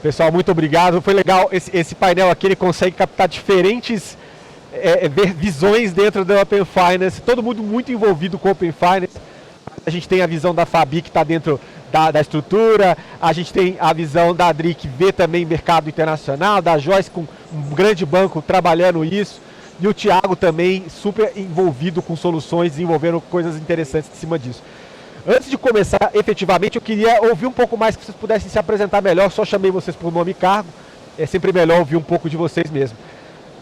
Pessoal, muito obrigado. Foi legal. Esse painel aqui, ele consegue captar diferentes visões dentro do Open Finance. Todo mundo muito envolvido com o Open Finance. A gente tem a visão da Fabi, que está dentro da estrutura. A gente tem a visão da Adri, que vê também mercado internacional. Da Joyce, com um grande banco trabalhando isso. E o Thiago também super envolvido com soluções, desenvolvendo coisas interessantes em cima disso. Antes de começar efetivamente, eu queria ouvir um pouco mais, que vocês pudessem se apresentar melhor. Só chamei vocês por nome e cargo. É sempre melhor ouvir um pouco de vocês mesmo.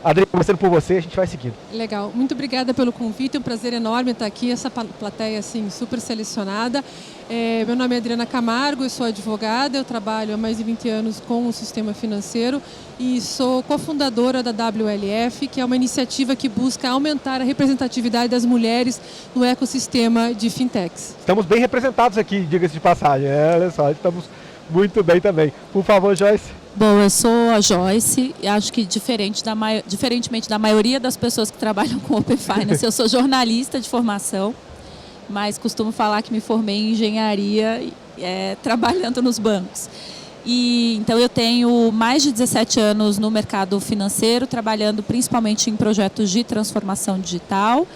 Adri, começando por você, a gente vai seguindo. Legal. Muito obrigada pelo convite. É um prazer enorme estar aqui. Essa plateia assim, super selecionada. Meu nome é Adriana Camargo, eu sou advogada. Eu trabalho há mais de 20 anos com o sistema financeiro e sou cofundadora da WLF, que é uma iniciativa que busca aumentar a representatividade das mulheres no ecossistema de fintechs. Estamos bem representados aqui, diga-se de passagem. Olha só, estamos muito bem também. Por favor, Joyce. Bom, eu sou a Joyce e acho que diferentemente da maioria das pessoas que trabalham com Open Finance, eu sou jornalista de formação, mas costumo falar que me formei em engenharia trabalhando nos bancos. Então eu tenho mais de 17 anos no mercado financeiro, trabalhando principalmente em projetos de transformação digital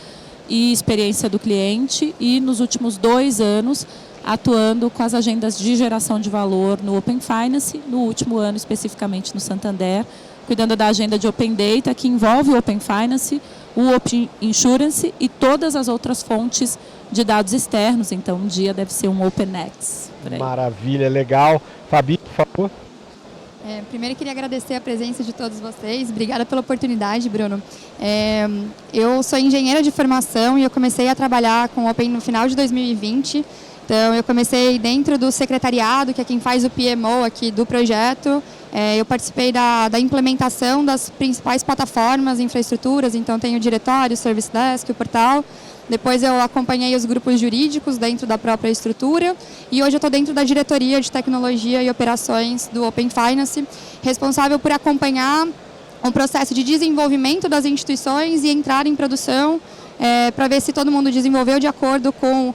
e experiência do cliente, e nos últimos 2 anos atuando com as agendas de geração de valor no Open Finance, no último ano especificamente no Santander, cuidando da agenda de Open Data, que envolve o Open Finance, o Open Insurance e todas as outras fontes de dados externos. Então, um dia deve ser um OpenX. Maravilha, legal. Fabi, por favor. Primeiro, eu queria agradecer a presença de todos vocês. Obrigada pela oportunidade, Bruno. Eu sou engenheira de formação e eu comecei a trabalhar com o Open no final de 2020. Então, eu comecei dentro do secretariado, que é quem faz o PMO aqui do projeto. Eu participei da implementação das principais plataformas e infraestruturas, então tem o diretório, o Service Desk, o portal. Depois eu acompanhei os grupos jurídicos dentro da própria estrutura e hoje eu estou dentro da diretoria de tecnologia e operações do Open Finance, responsável por acompanhar o processo de desenvolvimento das instituições e entrar em produção, para ver se todo mundo desenvolveu de acordo com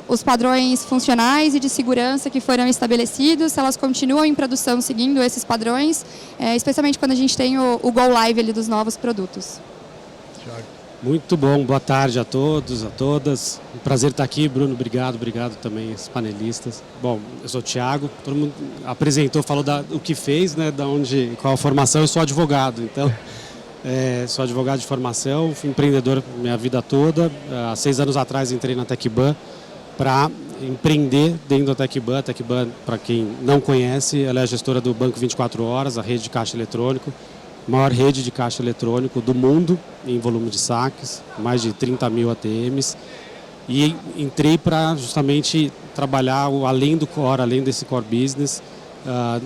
os padrões funcionais e de segurança que foram estabelecidos, se elas continuam em produção seguindo esses padrões, especialmente quando a gente tem o Go Live ali dos novos produtos. Muito bom, boa tarde a todos, a todas. Um prazer estar aqui, Bruno, obrigado também aos panelistas. Bom, eu sou o Thiago, todo mundo apresentou, falou o que fez, né, qual a formação. Eu sou advogado, então... sou advogado de formação, fui empreendedor minha vida toda. Há 6 anos atrás entrei na TecBan para empreender dentro da TecBan. A TecBan, para quem não conhece, ela é a gestora do Banco 24 Horas, a rede de caixa eletrônico, maior rede de caixa eletrônico do mundo em volume de saques, mais de 30 mil ATMs. E entrei para justamente trabalhar além do core, além desse core business,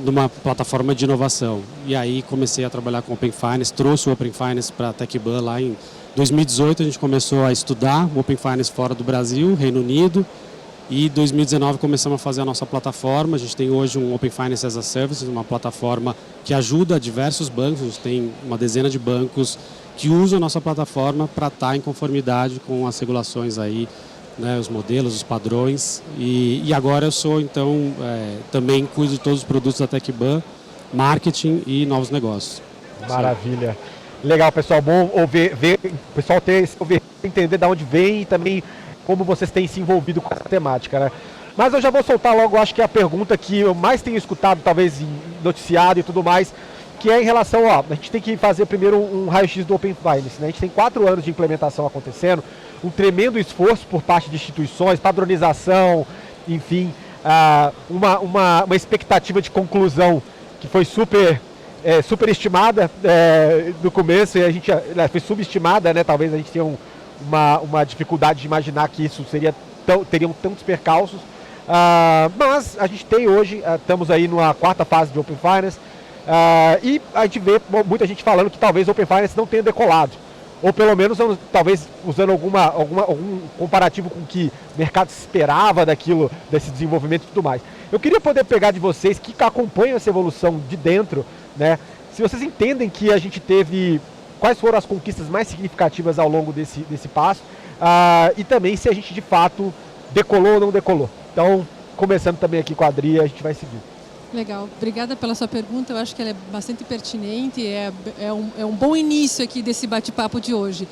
numa plataforma de inovação. E aí comecei a trabalhar com Open Finance, trouxe o Open Finance para a TecBan lá em 2018. A gente começou a estudar o Open Finance fora do Brasil, Reino Unido, e em 2019 começamos a fazer a nossa plataforma. A gente tem hoje um Open Finance as a Service, uma plataforma que ajuda diversos bancos. A gente tem uma dezena de bancos que usam a nossa plataforma para estar em conformidade com as regulações aí, né, os modelos, os padrões, e agora eu sou, então, também cuido de todos os produtos da TecBan, marketing e novos negócios. Maravilha. Legal, pessoal, bom ver o pessoal entender de onde vem e também como vocês têm se envolvido com essa temática, né? Mas eu já vou soltar logo, acho que é a pergunta que eu mais tenho escutado, talvez em noticiário e tudo mais, que é em relação, a gente tem que fazer primeiro um raio-x do Open Finance, né? A gente tem 4 anos de implementação acontecendo, um tremendo esforço por parte de instituições, padronização, enfim, uma expectativa de conclusão que foi superestimada no começo, e a gente foi subestimada, né? Talvez a gente tenha uma dificuldade de imaginar que isso teriam tantos percalços, mas a gente tem hoje, estamos aí numa 4ª fase de Open Finance, e a gente vê muita gente falando que talvez o Open Finance não tenha decolado, ou pelo menos talvez usando algum comparativo com o que o mercado esperava desse desenvolvimento e tudo mais. Eu queria poder pegar de vocês que acompanham essa evolução de dentro, né, se vocês entendem que a gente teve, quais foram as conquistas mais significativas ao longo desse passo, e também se a gente de fato decolou ou não decolou. Então, começando também aqui com a Adri, a gente vai seguir. Legal, obrigada pela sua pergunta, eu acho que ela é bastante pertinente, é um bom início aqui desse bate-papo de hoje.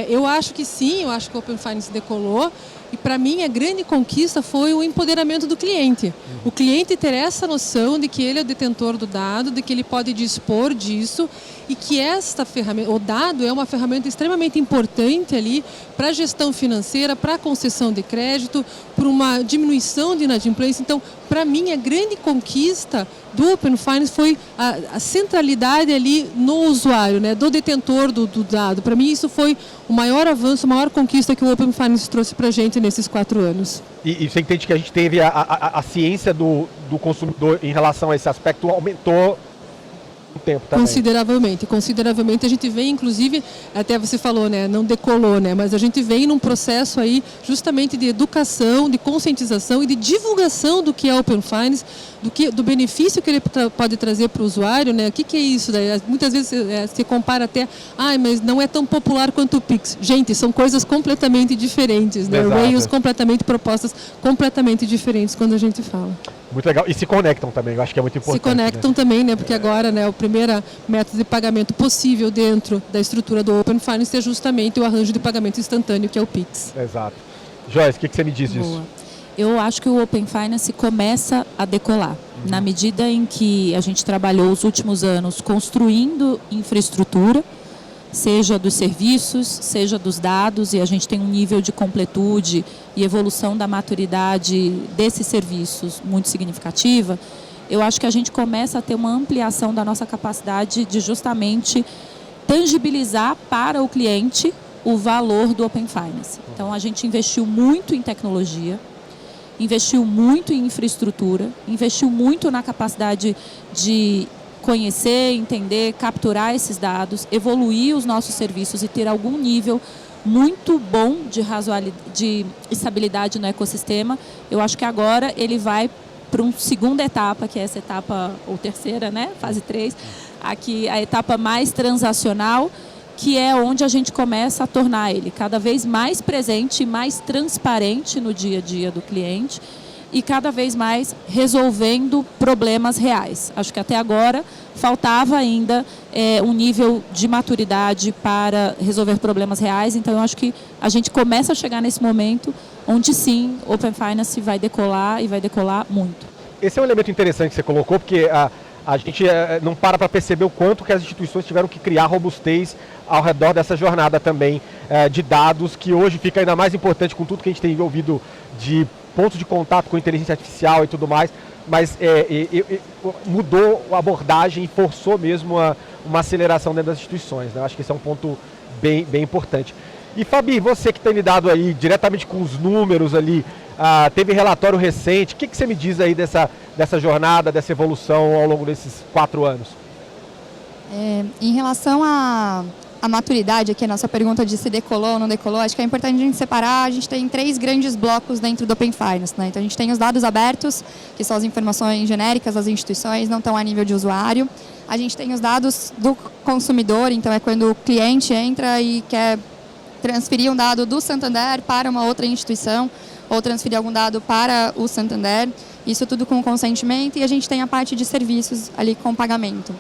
Eu acho que sim, eu acho que o Open Finance decolou e para mim a grande conquista foi o empoderamento do cliente. O cliente ter essa noção de que ele é o detentor do dado, de que ele pode dispor disso e que esta ferramenta, o dado é uma ferramenta extremamente importante ali para a gestão financeira, para a concessão de crédito, para uma diminuição de inadimplência. Então, para mim, a grande conquista do Open Finance foi a centralidade ali no usuário, né, do detentor do dado. Para mim, isso foi o maior avanço, a maior conquista que o Open Finance trouxe para a gente nesses 4 anos. E você entende que a gente teve a ciência do consumidor em relação a esse aspecto aumentou o tempo também? Consideravelmente. A gente vem, inclusive, até você falou, né, não decolou, né, mas a gente vem num processo aí justamente de educação, de conscientização e de divulgação do que é Open Finance, do benefício que ele pode trazer para o usuário, né? O que é isso? Muitas vezes se compara até, mas não é tão popular quanto o Pix. Gente, são coisas completamente diferentes, né? Rails propostas completamente diferentes quando a gente fala. Muito legal. E se conectam também, eu acho que é muito importante. Se conectam também, né? Porque agora, né, o primeiro método de pagamento possível dentro da estrutura do Open Finance é justamente o arranjo de pagamento instantâneo, que é o Pix. Exato. Joyce, o que você me diz disso? Eu acho que o Open Finance começa a decolar. Na medida em que a gente trabalhou os últimos anos construindo infraestrutura, seja dos serviços, seja dos dados, e a gente tem um nível de completude e evolução da maturidade desses serviços muito significativa, eu acho que a gente começa a ter uma ampliação da nossa capacidade de justamente tangibilizar para o cliente o valor do Open Finance. Então, a gente investiu muito em tecnologia, investiu muito em infraestrutura, investiu muito na capacidade de conhecer, entender, capturar esses dados, evoluir os nossos serviços e ter algum nível muito bom de estabilidade no ecossistema. Eu acho que agora ele vai para uma segunda etapa, que é essa etapa, ou terceira, né? Fase 3, aqui a etapa mais transacional, que é onde a gente começa a tornar ele cada vez mais presente, mais transparente no dia a dia do cliente e cada vez mais resolvendo problemas reais. Acho que até agora faltava ainda um nível de maturidade para resolver problemas reais, então eu acho que a gente começa a chegar nesse momento onde sim, Open Finance vai decolar e vai decolar muito. Esse é um elemento interessante que você colocou, porque a gente não para perceber o quanto que as instituições tiveram que criar robustez ao redor dessa jornada também de dados, que hoje fica ainda mais importante com tudo que a gente tem ouvido de pontos de contato com inteligência artificial e tudo mais, mas mudou a abordagem e forçou mesmo uma aceleração dentro das instituições, né? Eu acho que esse é um ponto bem importante. E Fabi, você que tem lidado aí diretamente com os números ali, teve relatório recente, o que você me diz aí dessa jornada, dessa evolução ao longo desses 4 anos? Em relação à maturidade, aqui a nossa pergunta de se decolou ou não decolou, acho que é importante a gente separar, a gente tem 3 grandes blocos dentro do Open Finance, né? Então a gente tem os dados abertos, que são as informações genéricas das instituições, não estão a nível de usuário. A gente tem os dados do consumidor, então é quando o cliente entra e quer transferir um dado do Santander para uma outra instituição ou transferir algum dado para o Santander, isso tudo com consentimento, e a gente tem a parte de serviços ali com pagamento.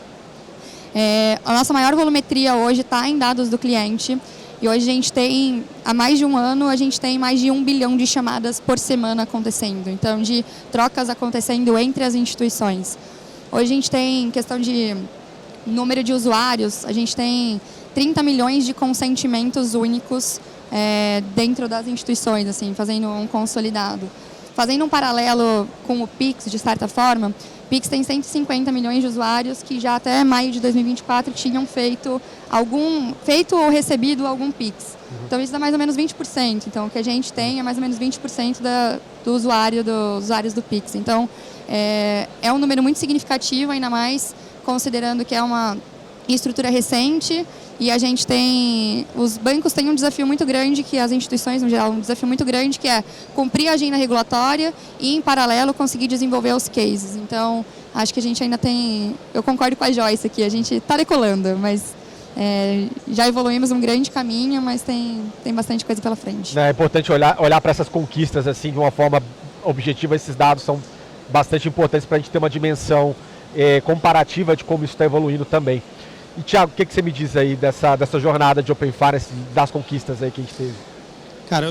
A nossa maior volumetria hoje está em dados do cliente, e hoje a gente tem, há mais de um ano, a gente tem mais de 1 bilhão de chamadas por semana acontecendo, então de trocas acontecendo entre as instituições. Hoje a gente tem questão de número de usuários, a gente tem 30 milhões de consentimentos únicos dentro das instituições, assim, fazendo um consolidado. Fazendo um paralelo com o Pix, de certa forma, o Pix tem 150 milhões de usuários que já até maio de 2024 tinham feito ou recebido algum Pix. Então isso dá mais ou menos 20%. Então o que a gente tem é mais ou menos 20% dos usuários do Pix. Então é um número muito significativo, ainda mais considerando que é uma estrutura recente, e a gente tem, os bancos têm um desafio muito grande, que as instituições no geral, um desafio muito grande, que é cumprir a agenda regulatória e em paralelo conseguir desenvolver os cases. Então acho que a gente ainda tem, eu concordo com a Joyce aqui, a gente está decolando, mas já evoluímos um grande caminho, mas tem bastante coisa pela frente. É importante olhar para essas conquistas assim de uma forma objetiva. Esses dados são bastante importantes para a gente ter uma dimensão comparativa de como isso está evoluindo também. E, Thiago, o que você me diz aí dessa jornada de Open Finance, das conquistas aí que a gente teve? Cara,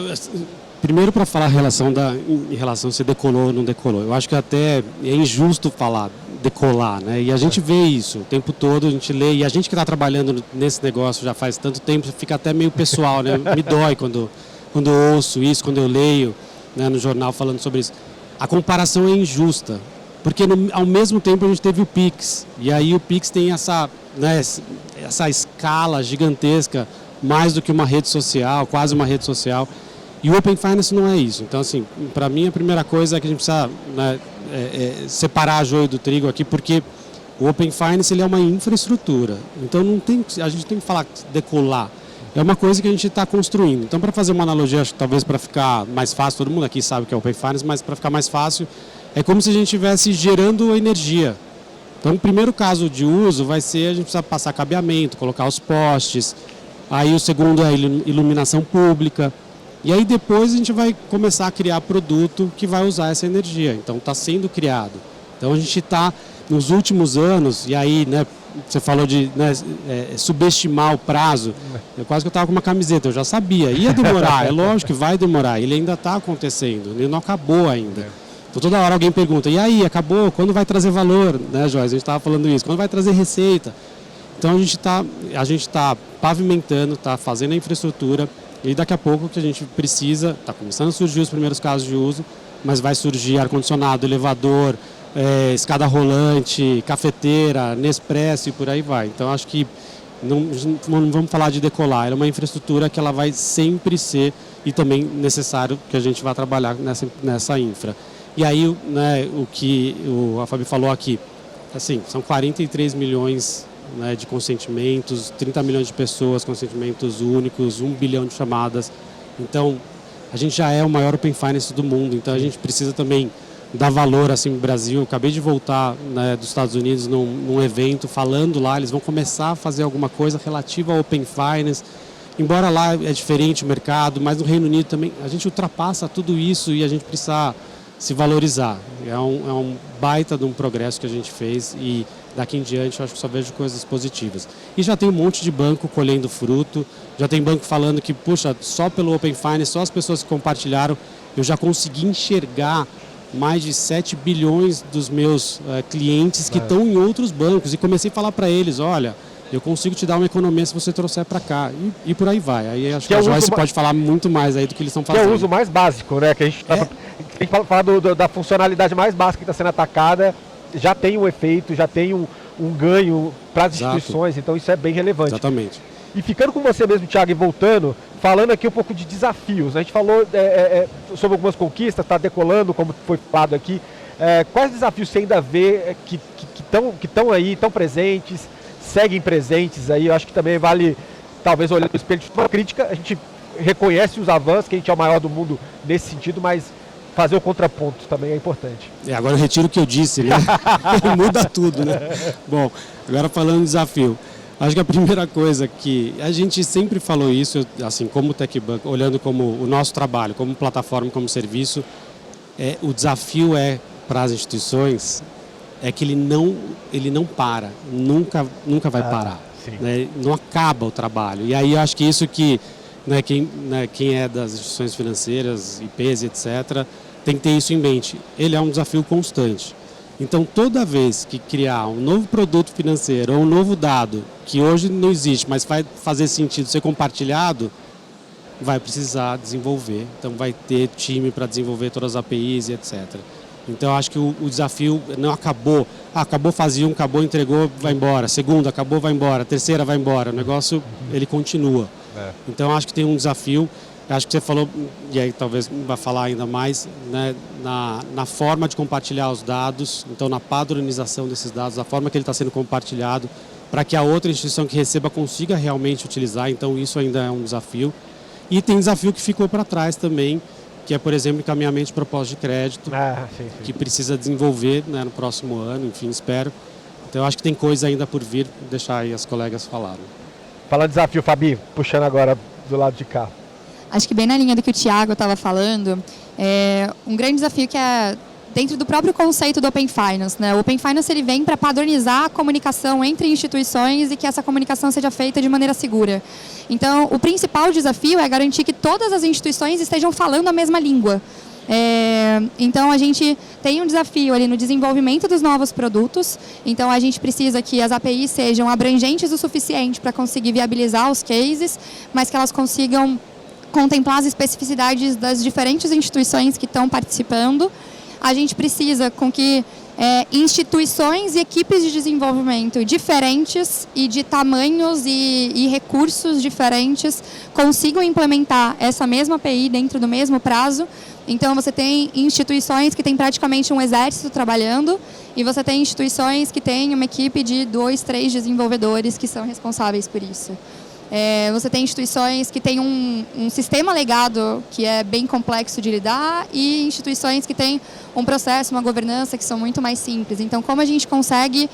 primeiro para falar em relação se decolou ou não decolou. Eu acho que até é injusto falar decolar, né? E a gente vê isso o tempo todo, a gente lê, e a gente que está trabalhando nesse negócio já faz tanto tempo, fica até meio pessoal, né? Me dói quando eu ouço isso, quando eu leio, né, no jornal falando sobre isso. A comparação é injusta, porque ao mesmo tempo a gente teve o Pix, e aí o Pix tem essa escala gigantesca, mais do que uma rede social, quase uma rede social, e o Open Finance não é isso. Então, assim, para mim a primeira coisa é que a gente precisa, né, separar a joio do trigo aqui, porque o Open Finance ele é uma infraestrutura, então a gente tem que falar decolar. É uma coisa que a gente está construindo. Então, para fazer uma analogia, acho que talvez para ficar mais fácil, todo mundo aqui sabe o que é Open Finance, mas para ficar mais fácil, é como se a gente estivesse gerando energia. Então, o primeiro caso de uso vai ser a gente precisa passar cabeamento, colocar os postes. Aí o segundo é a iluminação pública. E aí depois a gente vai começar a criar produto que vai usar essa energia. Então, está sendo criado. Então, a gente está, nos últimos anos, e aí, né, você falou de, né, subestimar o prazo. Quase que eu estava com uma camiseta, eu já sabia. Ia demorar, é lógico que vai demorar. Ele ainda está acontecendo, ele não acabou ainda. Então, toda hora alguém pergunta, e aí, acabou? Quando vai trazer valor? Né, Joyce? A gente estava falando isso. Quando vai trazer receita? Então, a gente está pavimentando, está fazendo a infraestrutura, e daqui a pouco o que a gente precisa, está começando a surgir os primeiros casos de uso, mas vai surgir ar-condicionado, elevador, escada rolante, cafeteira, Nespresso e por aí vai. Então, acho que não vamos falar de decolar, é uma infraestrutura que ela vai sempre ser, e também necessário que a gente vá trabalhar nessa infra. E aí, né, o que a Fabi falou aqui, assim, são 43 milhões, né, de consentimentos, 30 milhões de pessoas, consentimentos únicos, 1 bilhão de chamadas. Então, a gente já é o maior Open Finance do mundo, então a gente precisa também dar valor assim no Brasil. Eu acabei de voltar, né, dos Estados Unidos num evento, falando lá, eles vão começar a fazer alguma coisa relativa ao Open Finance. Embora lá é diferente o mercado, mas no Reino Unido também a gente ultrapassa tudo isso e a gente precisa se valorizar. É um baita de um progresso que a gente fez e daqui em diante eu acho que só vejo coisas positivas. E já tem um monte de banco colhendo fruto, já tem banco falando que, puxa, só pelo Open Finance, só as pessoas que compartilharam, eu já consegui enxergar mais de 7 bilhões dos meus clientes que estão em outros bancos. E comecei a falar para eles, olha, eu consigo te dar uma economia se você trouxer para cá. E por aí vai. Aí acho que a Joyce pode falar muito mais aí do que eles estão fazendo. Que é o uso mais básico, né? Que a gente tem que falar da funcionalidade mais básica que está sendo atacada, já tem um efeito, já tem um ganho para as instituições, então isso é bem relevante. Exatamente. E ficando com você mesmo, Thiago, e voltando, falando aqui um pouco de desafios. A gente falou sobre algumas conquistas, está decolando, como foi falado aqui. Quais desafios você ainda vê que estão aí, estão presentes, seguem presentes aí? Eu acho que também vale, talvez, olhando no espelho de uma crítica, a gente reconhece os avanços, que a gente é o maior do mundo nesse sentido, mas fazer o contraponto também é importante. Agora eu retiro o que eu disse, né? Muda tudo, né? Bom, agora falando do desafio. Acho que a primeira coisa que a gente sempre falou isso, assim, como TecBank, olhando como o nosso trabalho, como plataforma, como serviço, o desafio para as instituições é que ele não para, nunca vai parar. Né? Não acaba o trabalho. E aí acho que isso que, né, quem é das instituições financeiras, IPs, etc., tem que ter isso em mente. Ele é um desafio constante. Então, toda vez que criar um novo produto financeiro ou um novo dado, que hoje não existe, mas vai fazer sentido ser compartilhado, vai precisar desenvolver. Então, vai ter time para desenvolver todas as APIs e etc. Então, acho que o desafio não acabou. Acabou fase 1, acabou, entregou, vai embora. Segunda, acabou, vai embora. Terceira, vai embora. O negócio, ele continua. Então, acho que tem um desafio. Acho que você falou, e aí talvez vai falar ainda mais, né, na forma de compartilhar os dados, então na padronização desses dados, a forma que ele está sendo compartilhado, para que a outra instituição que receba consiga realmente utilizar. Então, isso ainda é um desafio. E tem desafio que ficou para trás também, que é, por exemplo, encaminhamento de propósito de crédito, que precisa desenvolver, né, no próximo ano, enfim, espero. Então, eu acho que tem coisa ainda por vir, deixar aí as colegas falarem. Falando de desafio, Fabi, puxando agora do lado de cá. Acho que bem na linha do que o Thiago estava falando, um grande desafio que dentro do próprio conceito do Open Finance, né? O Open Finance ele vem para padronizar a comunicação entre instituições e que essa comunicação seja feita de maneira segura. Então, o principal desafio é garantir que todas as instituições estejam falando a mesma língua. Então, a gente tem um desafio ali no desenvolvimento dos novos produtos. Então, a gente precisa que as APIs sejam abrangentes o suficiente para conseguir viabilizar os cases, mas que elas consigam contemplar as especificidades das diferentes instituições que estão participando. A gente precisa com que instituições e equipes de desenvolvimento diferentes e de tamanhos e recursos diferentes consigam implementar essa mesma API dentro do mesmo prazo. Então, você tem instituições que têm praticamente um exército trabalhando e você tem instituições que têm uma equipe de 2, 3 desenvolvedores que são responsáveis por isso. Você tem instituições que têm um sistema legado que é bem complexo de lidar e instituições que têm um processo, uma governança que são muito mais simples. Então, como a gente consegue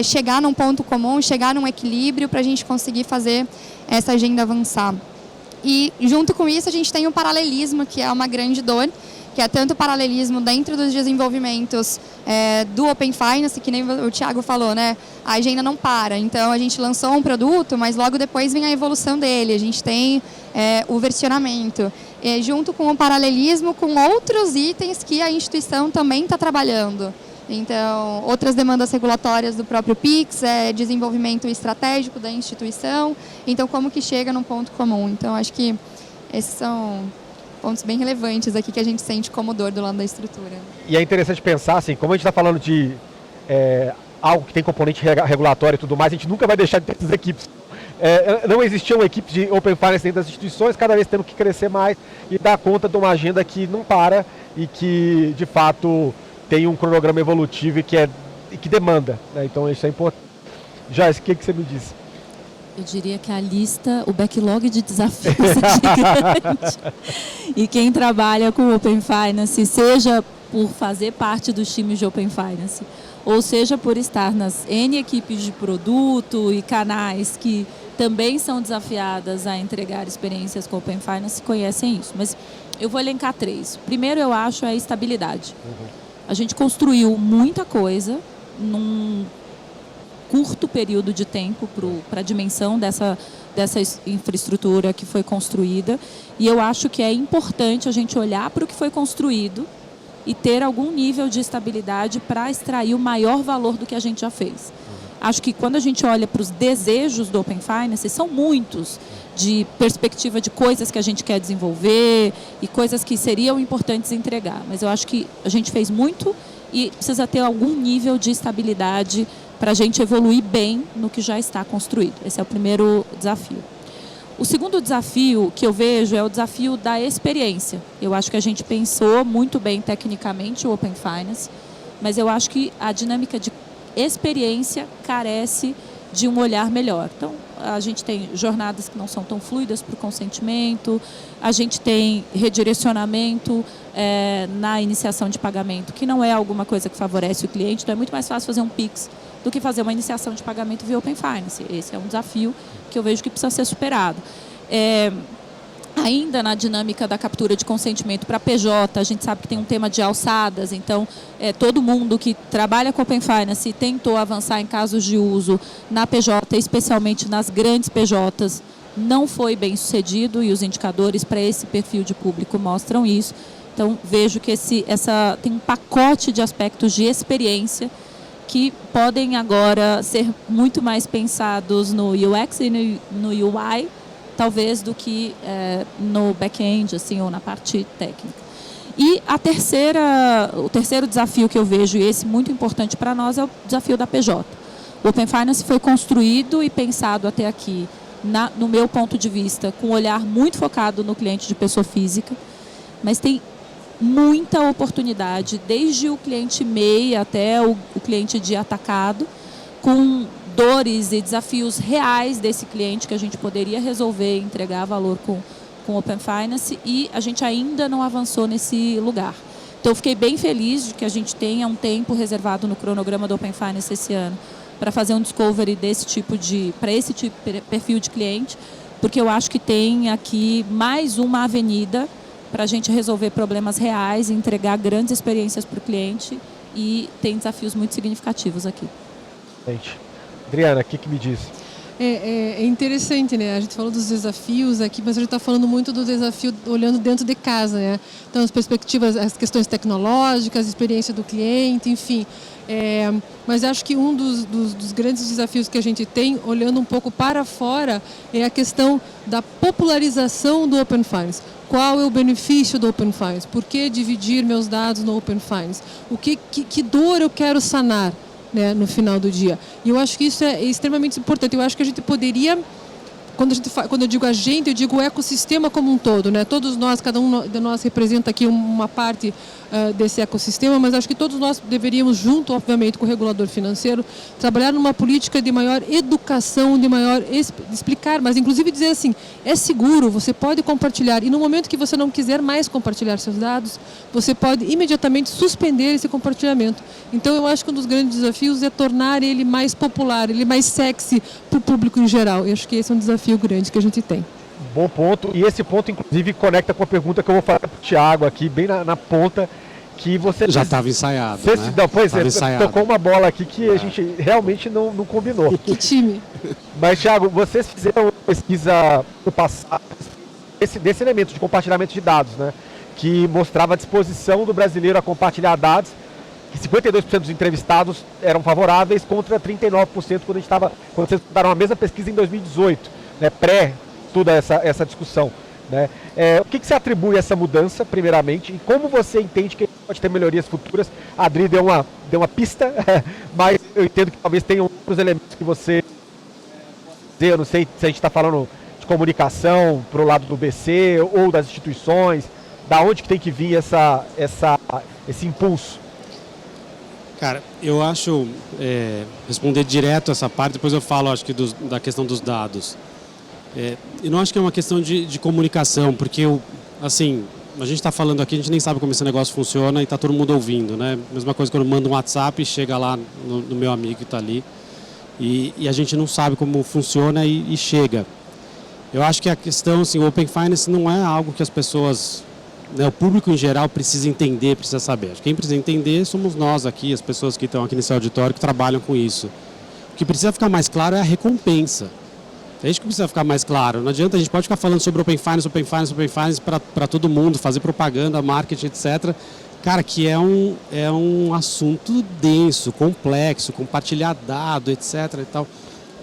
chegar num ponto comum, chegar num equilíbrio para a gente conseguir fazer essa agenda avançar. E, junto com isso, a gente tem o paralelismo, que é uma grande dor, que é tanto o paralelismo dentro dos desenvolvimentos do Open Finance, que nem o Thiago falou, né? A agenda não para. Então, a gente lançou um produto, mas logo depois vem a evolução dele. A gente tem o versionamento. Junto com o paralelismo com outros itens que a instituição também está trabalhando. Então, outras demandas regulatórias do próprio PIX, desenvolvimento estratégico da instituição. Então, como que chega num ponto comum? Então, acho que esses são pontos bem relevantes aqui que a gente sente como dor do lado da estrutura. E é interessante pensar, assim, como a gente está falando de algo que tem componente regulatório e tudo mais, a gente nunca vai deixar de ter essas equipes. Não existiam equipes de Open Finance dentro das instituições, cada vez tendo que crescer mais e dar conta de uma agenda que não para e que, de fato, tem um cronograma evolutivo e que demanda, né? Então, isso é importante. Joyce, o que você me diz? Eu diria que a lista, o backlog de desafios é gigante. E quem trabalha com Open Finance, seja por fazer parte dos times de Open Finance, ou seja por estar nas N equipes de produto e canais que também são desafiadas a entregar experiências com Open Finance, conhecem isso. Mas eu vou elencar 3. Primeiro, eu acho, é a estabilidade. A gente construiu muita coisa num curto período de tempo para a dimensão dessa infraestrutura que foi construída. E eu acho que é importante a gente olhar para o que foi construído e ter algum nível de estabilidade para extrair o maior valor do que a gente já fez. Acho que quando a gente olha para os desejos do Open Finance, são muitos, de perspectiva de coisas que a gente quer desenvolver e coisas que seriam importantes entregar. Mas eu acho que a gente fez muito e precisa ter algum nível de estabilidade para a gente evoluir bem no que já está construído. Esse é o primeiro desafio. O segundo desafio que eu vejo é o desafio da experiência. Eu acho que a gente pensou muito bem tecnicamente o Open Finance, mas eu acho que a dinâmica de experiência carece de um olhar melhor. Então, a gente tem jornadas que não são tão fluidas para o consentimento, a gente tem redirecionamento na iniciação de pagamento, que não é alguma coisa que favorece o cliente, então é muito mais fácil fazer um PIX do que fazer uma iniciação de pagamento via Open Finance. Esse é um desafio que eu vejo que precisa ser superado. Ainda na dinâmica da captura de consentimento para PJ, a gente sabe que tem um tema de alçadas, então todo mundo que trabalha com Open Finance tentou avançar em casos de uso na PJ, especialmente nas grandes PJs, não foi bem sucedido e os indicadores para esse perfil de público mostram isso. Então, vejo que tem um pacote de aspectos de experiência que podem agora ser muito mais pensados no UX e no UI, talvez, do que no back-end, assim, ou na parte técnica. E o terceiro desafio que eu vejo, e esse muito importante para nós, é o desafio da PJ. O Open Finance foi construído e pensado até aqui, no meu ponto de vista, com um olhar muito focado no cliente de pessoa física, mas tem muita oportunidade, desde o cliente MEI até o cliente de atacado, com dores e desafios reais desse cliente que a gente poderia resolver e entregar valor com Open Finance, e a gente ainda não avançou nesse lugar. Então, eu fiquei bem feliz de que a gente tenha um tempo reservado no cronograma do Open Finance esse ano para fazer um discovery para esse tipo de perfil de cliente, porque eu acho que tem aqui mais uma avenida para a gente resolver problemas reais, entregar grandes experiências para o cliente e tem desafios muito significativos aqui. Gente, Adriana, o que me diz? É interessante, né? A gente falou dos desafios aqui, mas a gente está falando muito do desafio olhando dentro de casa, né? Então, as perspectivas, as questões tecnológicas, a experiência do cliente, enfim. Mas acho que um dos grandes desafios que a gente tem, olhando um pouco para fora, é a questão da popularização do Open Finance. Qual é o benefício do Open Finance? Por que dividir meus dados no Open Finance? Que dor eu quero sanar, né, no final do dia? E eu acho que isso é extremamente importante. Eu acho que a gente poderia, quando eu digo a gente, eu digo o ecossistema como um todo, né? Todos nós, cada um de nós representa aqui uma parte desse ecossistema, mas acho que todos nós deveríamos, junto, obviamente, com o regulador financeiro, trabalhar numa política de maior educação, de maior explicar, mas inclusive dizer assim, é seguro, você pode compartilhar, e no momento que você não quiser mais compartilhar seus dados, você pode imediatamente suspender esse compartilhamento. Então eu acho que um dos grandes desafios é tornar ele mais popular, ele mais sexy para o público em geral. Eu acho que esse é um desafio grande que a gente tem. Bom ponto, e esse ponto inclusive conecta com a pergunta que eu vou fazer para o Thiago aqui, bem na ponta, que você... Já estava ensaiado, né? Não, pois tava é, ensaiado. Tocou uma bola aqui que a gente realmente não combinou. Que time! Mas, Thiago, vocês fizeram uma pesquisa no passado desse elemento de compartilhamento de dados, né? Que mostrava a disposição do brasileiro a compartilhar dados, que 52% dos entrevistados eram favoráveis contra 39% quando vocês fizeram a mesma pesquisa em 2018, né? Pré toda essa discussão, né? O que você atribui a essa mudança, primeiramente, e como você entende que pode ter melhorias futuras? A Adri deu uma pista, mas eu entendo que talvez tenham outros elementos que você... Eu não sei se a gente está falando de comunicação para o lado do BC ou das instituições, da onde que tem que vir esse impulso? Cara, eu acho, responder direto essa parte, depois eu falo, acho que da questão dos dados. Eu não acho que é uma questão de comunicação, porque assim, a gente está falando aqui, a gente nem sabe como esse negócio funciona e está todo mundo ouvindo, né? Mesma coisa quando eu mando um WhatsApp, chega lá no meu amigo que está ali e a gente não sabe como funciona e chega. Eu acho que a questão, assim, o Open Finance não é algo que as pessoas, né, o público em geral precisa entender, precisa saber. Quem precisa entender somos nós aqui, as pessoas que estão aqui nesse auditório que trabalham com isso. O que precisa ficar mais claro é a recompensa. É isso que precisa ficar mais claro. Não adianta, a gente pode ficar falando sobre Open Finance para todo mundo, fazer propaganda, marketing, etc. Cara, que é um assunto denso, complexo, compartilhar dado, etc. e tal.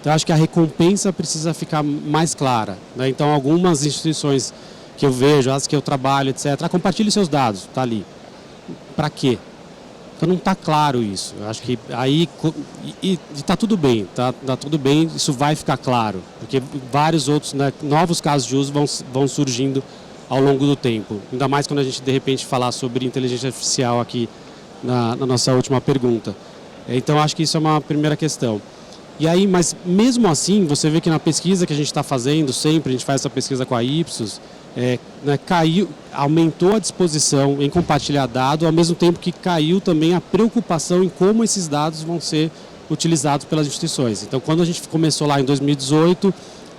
Então, acho que a recompensa precisa ficar mais clara, né? Então, algumas instituições que eu vejo, as que eu trabalho, etc., compartilhe seus dados, está ali. Para quê? Então não está claro isso. Eu acho que aí está tudo bem, tá tudo bem, isso vai ficar claro, porque vários outros, né, novos casos de uso vão surgindo ao longo do tempo. Ainda mais quando a gente de repente falar sobre inteligência artificial aqui na nossa última pergunta. Então acho que isso é uma primeira questão. E aí, mas mesmo assim, você vê que na pesquisa que a gente está fazendo sempre, a gente faz essa pesquisa com a Ipsos, né, aumentou a disposição em compartilhar dados, ao mesmo tempo que caiu também a preocupação em como esses dados vão ser utilizados pelas instituições. Então, quando a gente começou lá em 2018,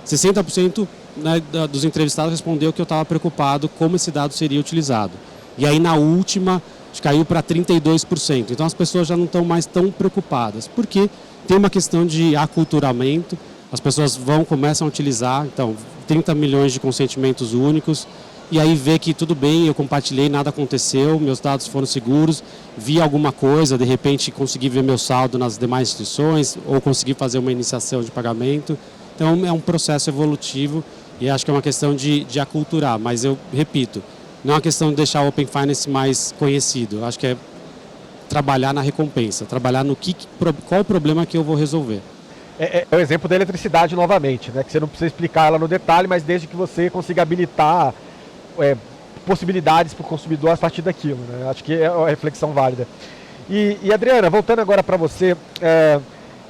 60%, né, dos entrevistados respondeu que eu estava preocupado como esse dado seria utilizado. E aí, na última, caiu para 32%. Então, as pessoas já não estão mais tão preocupadas, porque tem uma questão de aculturamento, as pessoas começam a utilizar, então, 30 milhões de consentimentos únicos, e aí vê que tudo bem, eu compartilhei, nada aconteceu, meus dados foram seguros, vi alguma coisa, de repente consegui ver meu saldo nas demais instituições, ou consegui fazer uma iniciação de pagamento. Então é um processo evolutivo e acho que é uma questão de aculturar, mas eu repito, não é uma questão de deixar o Open Finance mais conhecido, acho que é trabalhar na recompensa, trabalhar no qual o problema que eu vou resolver. É o exemplo da eletricidade novamente, né? Que você não precisa explicar ela no detalhe, mas desde que você consiga habilitar possibilidades para o consumidor a partir daquilo, né? Acho que é uma reflexão válida. E Adriana, voltando agora para você,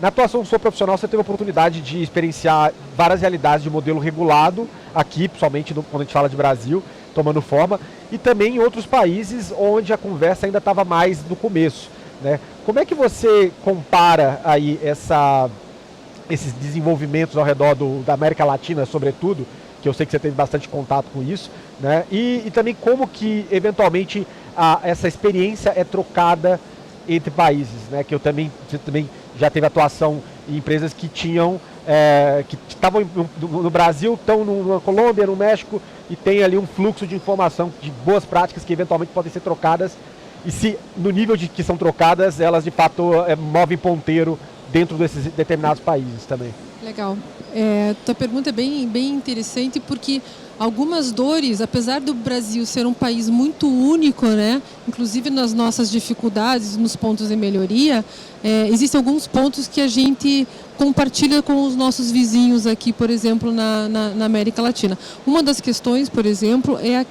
na atuação sua profissional você teve a oportunidade de experienciar várias realidades de modelo regulado, aqui, principalmente quando a gente fala de Brasil, tomando forma, e também em outros países onde a conversa ainda estava mais no começo, né? Como é que você compara aí esses desenvolvimentos ao redor da América Latina, sobretudo, que eu sei que você teve bastante contato com isso, né? E também como que, eventualmente, essa experiência é trocada entre países, né? Que você também já teve atuação em empresas que tinham, que estavam no Brasil, estão na Colômbia, no México, e tem ali um fluxo de informação, de boas práticas que eventualmente podem ser trocadas, e se no nível de que são trocadas, elas de fato movem ponteiro dentro desses determinados países também. Legal. Tua pergunta é bem interessante, porque algumas dores, apesar do Brasil ser um país muito único, né, inclusive nas nossas dificuldades, nos pontos de melhoria, existem alguns pontos que a gente compartilha com os nossos vizinhos aqui, por exemplo, na América Latina. Uma das questões, por exemplo, é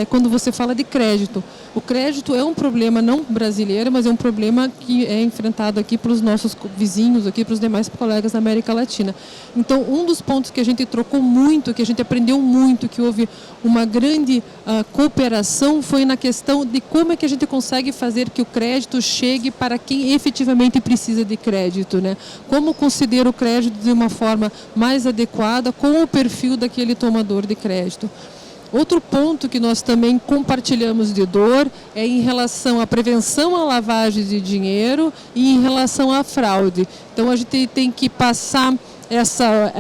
quando você fala de crédito. O crédito é um problema não brasileiro, mas é um problema que é enfrentado aqui pelos nossos vizinhos, aqui para os demais colegas da América Latina. Então, um dos pontos que a gente trocou muito, que a gente aprendeu muito, que houve uma grande cooperação, foi na questão de como é que a gente consegue fazer que o crédito chegue para quem efetivamente precisa de crédito, né? Como conceder o crédito de uma forma mais adequada com o perfil daquele tomador de crédito. Outro ponto que nós também compartilhamos de dor é em relação à prevenção à lavagem de dinheiro e em relação à fraude. Então, a gente tem que passar essa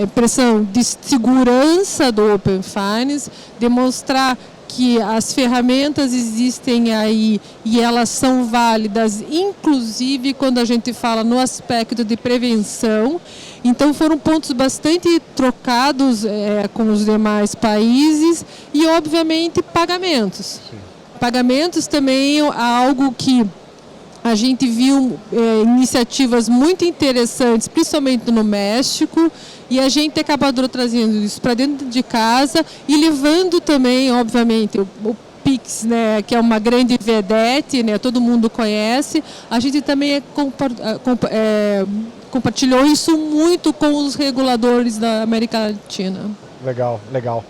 impressão de segurança do Open Finance, demonstrar que as ferramentas existem aí e elas são válidas, inclusive quando a gente fala no aspecto de prevenção. Então foram pontos bastante trocados com os demais países e, obviamente, pagamentos. Sim. Pagamentos também é algo que a gente viu iniciativas muito interessantes, principalmente no México, e a gente acabou trazendo isso para dentro de casa e levando também, obviamente, o Pix, né, que é uma grande vedete, né, todo mundo conhece. A gente também compartilhou isso muito com os reguladores da América Latina. Legal, legal.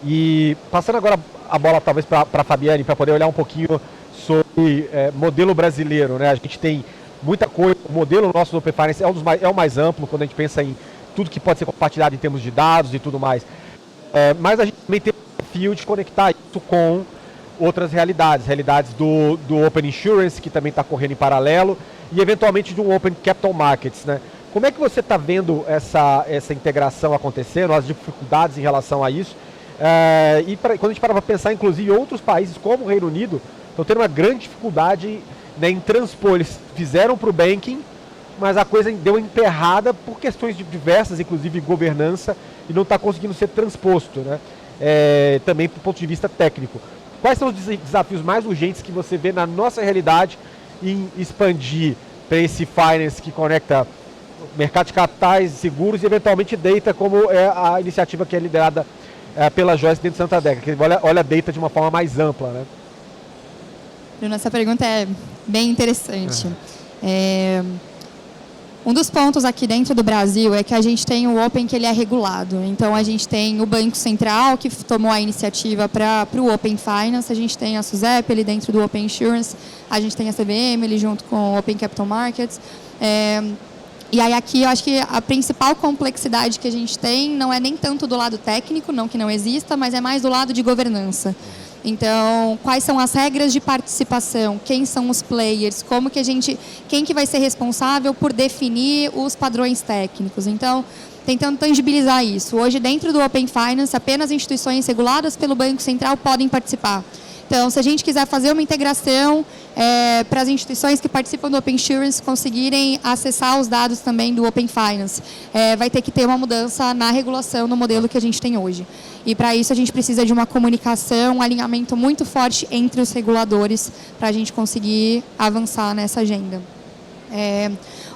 E passando agora a bola talvez para a Fabiane, para poder olhar um pouquinho sobre modelo brasileiro, né? A gente tem muita coisa, o modelo nosso do Open Finance é o mais amplo quando a gente pensa em tudo que pode ser compartilhado em termos de dados e tudo mais. Mas a gente também tem o desafio de conectar isso com outras realidades do Open Insurance, que também está correndo em paralelo, e eventualmente de um Open Capital Markets, né? Como é que você está vendo essa integração acontecendo, as dificuldades em relação a isso? Quando a gente para pensar, inclusive, outros países como o Reino Unido estão tendo uma grande dificuldade, né, em transpor. Eles fizeram para o banking, mas a coisa deu emperrada por questões diversas, inclusive governança, e não está conseguindo ser transposto, né? Também do ponto de vista técnico. Quais são os desafios mais urgentes que você vê na nossa realidade em expandir para esse finance que conecta mercado de capitais, seguros e eventualmente data, como é a iniciativa que é liderada pela Joyce dentro de Santander, que olha a data de uma forma mais ampla, né? Bruno, essa pergunta é bem interessante. Um dos pontos aqui dentro do Brasil é que a gente tem o Open, que ele é regulado. Então, a gente tem o Banco Central, que tomou a iniciativa para o Open Finance, a gente tem a SUSEP, ele dentro do Open Insurance, a gente tem a CVM, ele junto com o Open Capital Markets. E aí aqui eu acho que a principal complexidade que a gente tem não é nem tanto do lado técnico, não que não exista, mas é mais do lado de governança. Então, quais são as regras de participação? Quem são os players? Quem que vai ser responsável por definir os padrões técnicos? Então, tentando tangibilizar isso. Hoje, dentro do Open Finance, apenas instituições reguladas pelo Banco Central podem participar. Então, se a gente quiser fazer uma integração para as instituições que participam do Open Insurance conseguirem acessar os dados também do Open Finance, vai ter que ter uma mudança na regulação no modelo que a gente tem hoje. E para isso a gente precisa de uma comunicação, um alinhamento muito forte entre os reguladores para a gente conseguir avançar nessa agenda.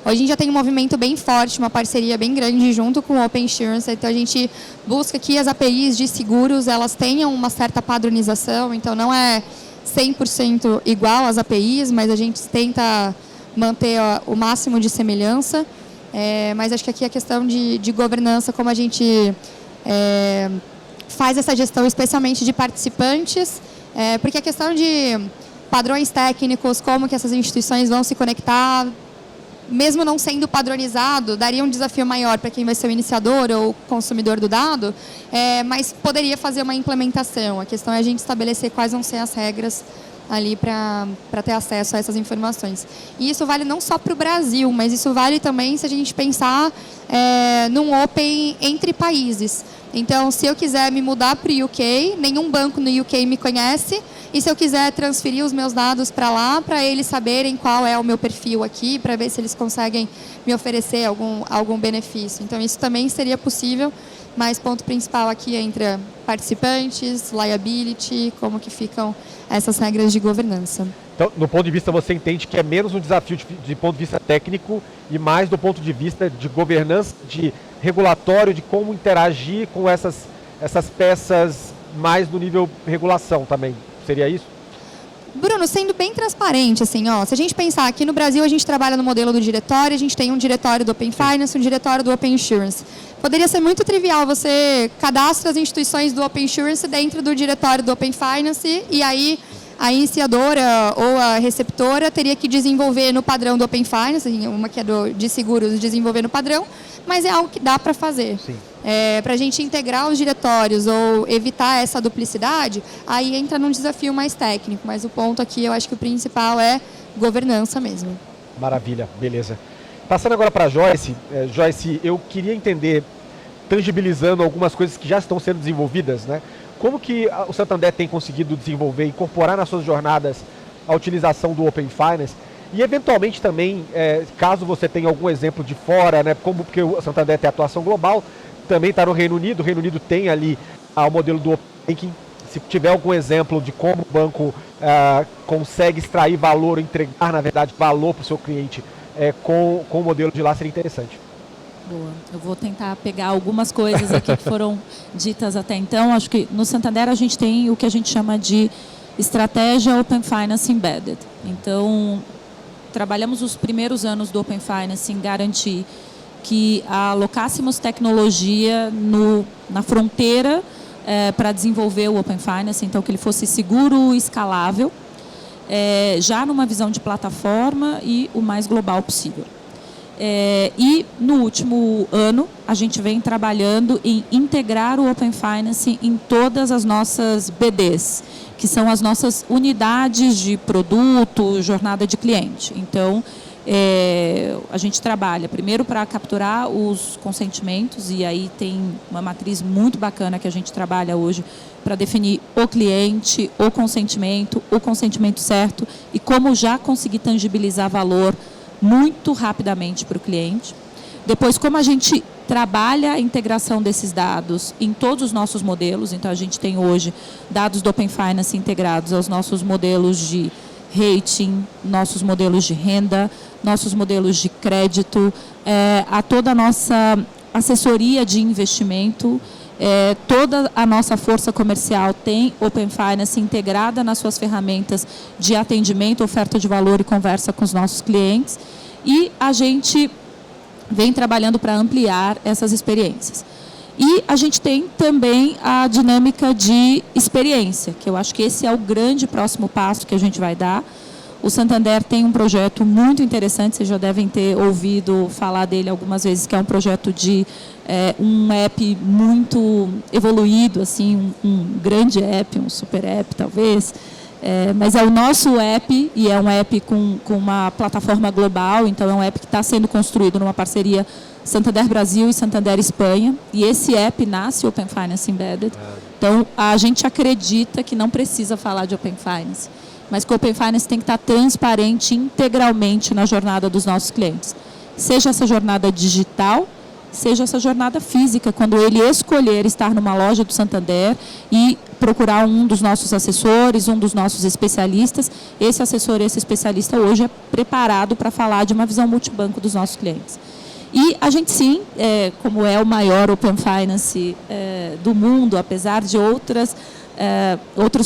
Hoje a gente já tem um movimento bem forte, uma parceria bem grande junto com o Open Insurance, então a gente busca que as APIs de seguros elas tenham uma certa padronização, então não é 100% igual às APIs, mas a gente tenta manter o máximo de semelhança, mas acho que aqui a questão de governança, como a gente faz essa gestão especialmente de participantes, porque a questão de padrões técnicos, como que essas instituições vão se conectar, mesmo não sendo padronizado, daria um desafio maior para quem vai ser o iniciador ou consumidor do dado, mas poderia fazer uma implementação. A questão é a gente estabelecer quais vão ser as regras ali para ter acesso a essas informações. E isso vale não só para o Brasil, mas isso vale também se a gente pensar num Open entre países. Então, se eu quiser me mudar para o UK, nenhum banco no UK me conhece, e se eu quiser transferir os meus dados para lá, para eles saberem qual é o meu perfil aqui, para ver se eles conseguem me oferecer algum benefício. Então, isso também seria possível, mas ponto principal aqui é entre participantes, liability, como que ficam essas regras de governança. Então, no ponto de vista, você entende que é menos um desafio de ponto de vista técnico e mais do ponto de vista de governança, de regulatório, de como interagir com essas peças mais no nível regulação também. Seria isso? Bruno, sendo bem transparente, assim, se a gente pensar aqui no Brasil, a gente trabalha no modelo do diretório, a gente tem um diretório do Open Finance, um diretório do Open Insurance. Poderia ser muito trivial, você cadastra as instituições do Open Insurance dentro do diretório do Open Finance e aí a iniciadora ou a receptora teria que desenvolver no padrão do Open Finance, uma que é de seguros, desenvolver no padrão, mas é algo que dá para fazer. Para a gente integrar os diretórios ou evitar essa duplicidade, aí entra num desafio mais técnico, mas o ponto aqui, eu acho que o principal é governança mesmo. Maravilha, beleza. Passando agora para a Joyce. Joyce, eu queria entender, tangibilizando algumas coisas que já estão sendo desenvolvidas, né? Como que o Santander tem conseguido desenvolver, incorporar nas suas jornadas a utilização do Open Finance e, eventualmente, também, caso você tenha algum exemplo de fora, né? Porque o Santander tem atuação global, também está no Reino Unido. O Reino Unido tem ali o modelo do Open Banking. Se tiver algum exemplo de como o banco consegue extrair valor, entregar, na verdade, valor para o seu cliente com o modelo de lá, seria interessante. Boa. Eu vou tentar pegar algumas coisas aqui que foram ditas até então. Acho que no Santander a gente tem o que a gente chama de estratégia Open Finance Embedded. Então, trabalhamos os primeiros anos do Open Finance em garantir que alocássemos tecnologia na fronteira para desenvolver o Open Finance, então que ele fosse seguro e escalável, já numa visão de plataforma e o mais global possível. E no último ano a gente vem trabalhando em integrar o Open Finance em todas as nossas BDs, que são as nossas unidades de produto, jornada de cliente. Então, a gente trabalha primeiro para capturar os consentimentos, e aí tem uma matriz muito bacana que a gente trabalha hoje para definir o cliente, o consentimento certo e como já conseguir tangibilizar valor muito rapidamente para o cliente. Depois, como a gente trabalha a integração desses dados em todos os nossos modelos, então a gente tem hoje dados do Open Finance integrados aos nossos modelos de rating, nossos modelos de renda, nossos modelos de crédito, a toda a nossa assessoria de investimento, toda a nossa força comercial tem Open Finance integrada nas suas ferramentas de atendimento, oferta de valor e conversa com os nossos clientes, e a gente vem trabalhando para ampliar essas experiências. E a gente tem também a dinâmica de experiência, que eu acho que esse é o grande próximo passo que a gente vai dar. O Santander tem um projeto muito interessante, vocês já devem ter ouvido falar dele algumas vezes, que é um projeto de um app muito evoluído, assim, um grande app, um super app talvez, mas é o nosso app, e é um app com uma plataforma global, então é um app que está sendo construído numa parceria Santander Brasil e Santander Espanha, e esse app nasce Open Finance Embedded. Então, a gente acredita que não precisa falar de Open Finance, mas que o Open Finance tem que estar transparente integralmente na jornada dos nossos clientes. Seja essa jornada digital, seja essa jornada física, quando ele escolher estar numa loja do Santander e procurar um dos nossos assessores, um dos nossos especialistas. Esse assessor e esse especialista hoje é preparado para falar de uma visão multibanco dos nossos clientes. E a gente sim, como é o maior Open Finance do mundo, apesar de outros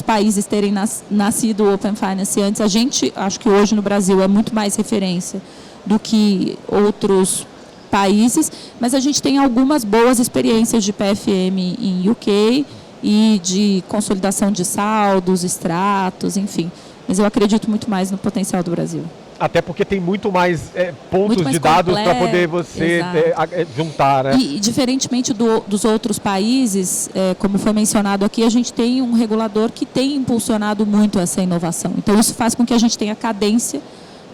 países terem nascido o Open Finance antes, a gente, acho que hoje no Brasil é muito mais referência do que outros países, mas a gente tem algumas boas experiências de PFM em UK e de consolidação de saldos, extratos, enfim. Mas eu acredito muito mais no potencial do Brasil. Até porque tem muito mais pontos Muito mais de dados para completo, poder você juntar, né? E diferentemente dos outros países, como foi mencionado aqui, a gente tem um regulador que tem impulsionado muito essa inovação. Então, isso faz com que a gente tenha cadência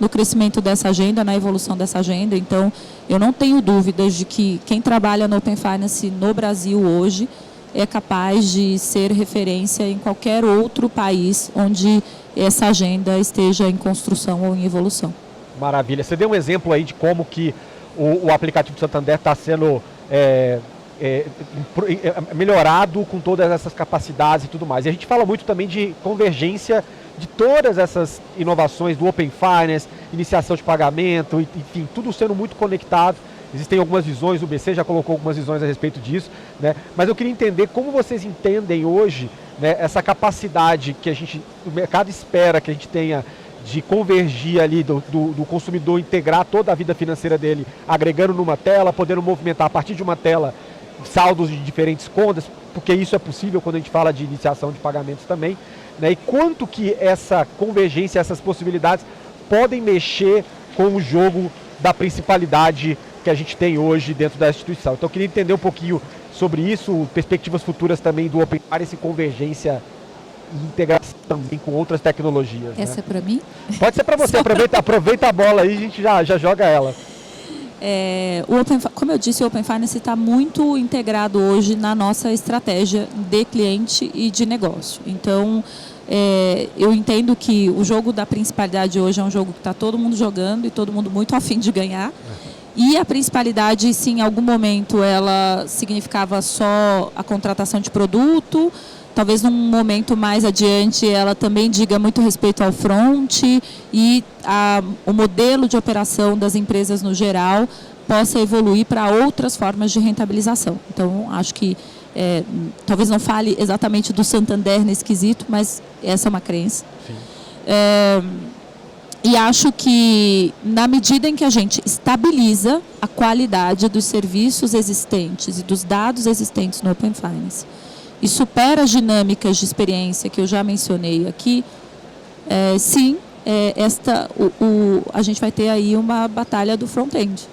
no crescimento dessa agenda, na evolução dessa agenda. Então, eu não tenho dúvidas de que quem trabalha no Open Finance no Brasil hoje é capaz de ser referência em qualquer outro país onde essa agenda esteja em construção ou em evolução. Maravilha. Você deu um exemplo aí de como que o aplicativo do Santander está sendo melhorado com todas essas capacidades e tudo mais. E a gente fala muito também de convergência de todas essas inovações do Open Finance, iniciação de pagamento, enfim, tudo sendo muito conectado. Existem algumas visões, o BC já colocou algumas visões a respeito disso, né? Mas eu queria entender como vocês entendem hoje, né, essa capacidade que o mercado espera que a gente tenha de convergir ali do consumidor, integrar toda a vida financeira dele, agregando numa tela, podendo movimentar a partir de uma tela saldos de diferentes contas, porque isso é possível quando a gente fala de iniciação de pagamentos também, né? E quanto que essa convergência, essas possibilidades podem mexer com o jogo da principalidade que a gente tem hoje dentro da instituição. Então eu queria entender um pouquinho sobre isso, perspectivas futuras também do Open Finance e convergência e integração também com outras tecnologias. Essa né? é para mim? Pode ser para você, aproveita a bola aí e a gente já joga ela. Como eu disse, o Open Finance está muito integrado hoje na nossa estratégia de cliente e de negócio. Então, eu entendo que o jogo da principalidade hoje é um jogo que está todo mundo jogando e todo mundo muito afim de ganhar. E a principalidade, sim, em algum momento ela significava só a contratação de produto, talvez num momento mais adiante ela também diga muito respeito ao front e o modelo de operação das empresas no geral possa evoluir para outras formas de rentabilização. Então, acho que talvez não fale exatamente do Santander nesse quesito, mas essa é uma crença. E acho que, na medida em que a gente estabiliza a qualidade dos serviços existentes e dos dados existentes no Open Finance e supera as dinâmicas de experiência que eu já mencionei aqui, sim, a gente vai ter aí uma batalha do front-end.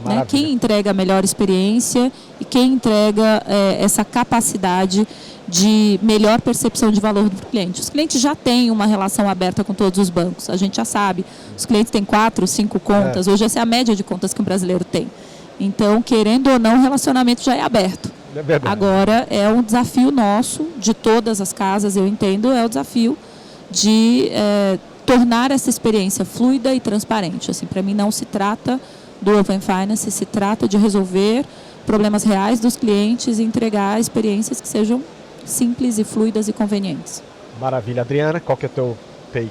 Né? Quem entrega a melhor experiência e quem entrega essa capacidade de melhor percepção de valor do cliente. Os clientes já têm uma relação aberta com todos os bancos, a gente já sabe. Os clientes têm 4, 5 contas, hoje essa é a média de contas que um brasileiro tem. Então, querendo ou não, o relacionamento já é aberto. É verdade. Agora, é um desafio nosso, de todas as casas, eu entendo, é o desafio de tornar essa experiência fluida e transparente. Assim, para mim, não se trata do Open Finance, se trata de resolver problemas reais dos clientes e entregar experiências que sejam simples e fluidas e convenientes. Maravilha. Adriana, qual que é o teu take?